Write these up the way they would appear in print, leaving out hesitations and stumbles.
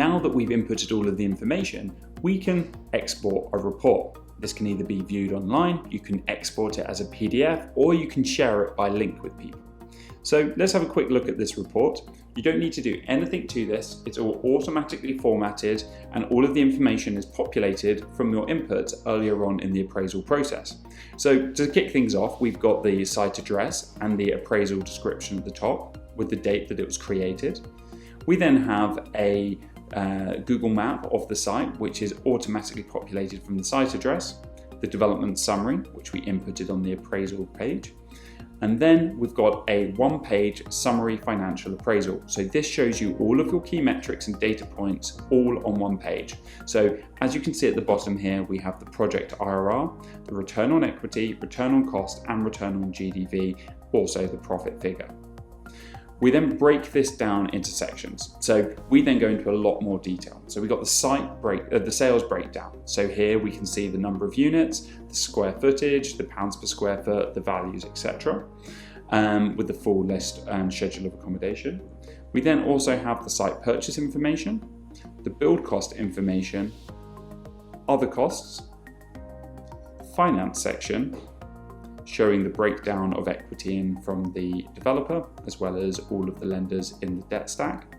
Now that we've inputted all of the information, we can export a report. This can either be viewed online, you can export it as a PDF, or you can share it by link with people. So let's have a quick look at this report. You don't need to do anything to this. It's all automatically formatted and all of the information is populated from your inputs earlier on in the appraisal process. So to kick things off, we've got the site address and the appraisal description at the top with the date that it was created. We then have a Google map of the site, which is automatically populated from the site address, the development summary, which we inputted on the appraisal page. And then we've got a one-page summary financial appraisal. So this shows you all of your key metrics and data points all on one page. So as you can see at the bottom here, we have the project IRR, the return on equity, return on cost, and return on GDV, also the profit figure. We then break this down into sections. So we then go into a lot more detail. So we got the sales breakdown. So here we can see the number of units, the square footage, the pounds per square foot, the values, etc. With the full list and schedule of accommodation. We then also have the site purchase information, the build cost information, other costs, finance section, showing the breakdown of equity in from the developer, as well as all of the lenders in the debt stack.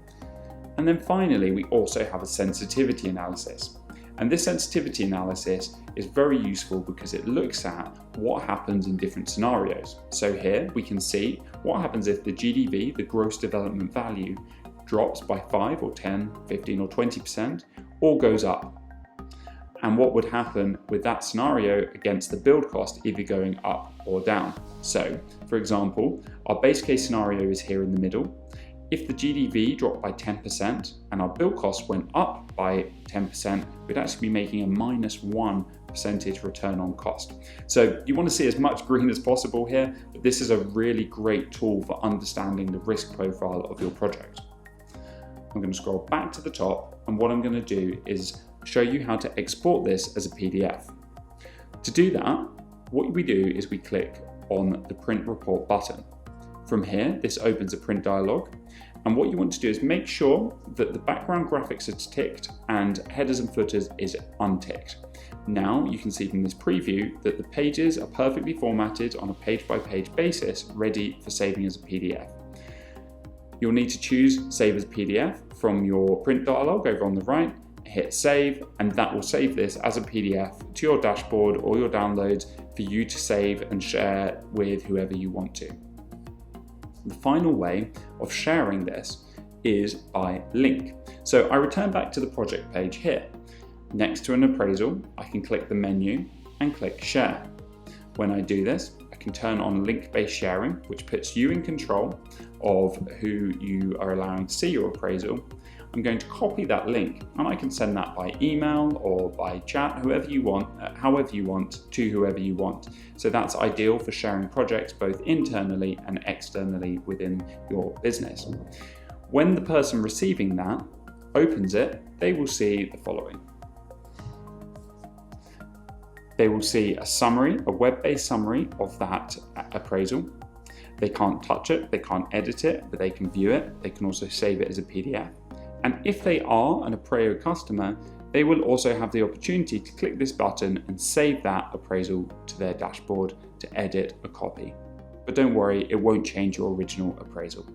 And then finally, we also have a sensitivity analysis. And this sensitivity analysis is very useful because it looks at what happens in different scenarios. So here we can see what happens if the GDV, the gross development value, drops by 5 or 10, 15 or 20%, or goes up. And what would happen with that scenario against the build cost, either going up or down. So, for example, our base case scenario is here in the middle. If the GDV dropped by 10% and our build cost went up by 10%, we'd actually be making a -1% return on cost. So you want to see as much green as possible here, but this is a really great tool for understanding the risk profile of your project. I'm going to scroll back to the top, and what I'm going to do is show you how to export this as a PDF. To do that, what we do is we click on the print report button. From here, this opens a print dialog, and what you want to do is make sure that the background graphics are ticked and headers and footers is unticked. Now you can see from this preview that the pages are perfectly formatted on a page-by-page basis, ready for saving as a PDF. You'll need to choose Save as PDF from your print dialog over on the right, hit save, and that will save this as a PDF to your dashboard or your downloads for you to save and share with whoever you want to. The final way of sharing this is by link. So I return back to the project page here. Next to an appraisal, I can click the menu and click share. When I do this, I can turn on link-based sharing, which puts you in control of who you are allowing to see your appraisal. I'm going to copy that link and I can send that by email or by chat, however you want, to whoever you want. So that's ideal for sharing projects both internally and externally within your business. When the person receiving that opens it, they will see the following. They will see a summary, a web-based summary of that appraisal. They can't touch it, they can't edit it, but they can view it. They can also save it as a PDF. And if they are an Aprao customer, they will also have the opportunity to click this button and save that appraisal to their dashboard to edit a copy. But don't worry, it won't change your original appraisal.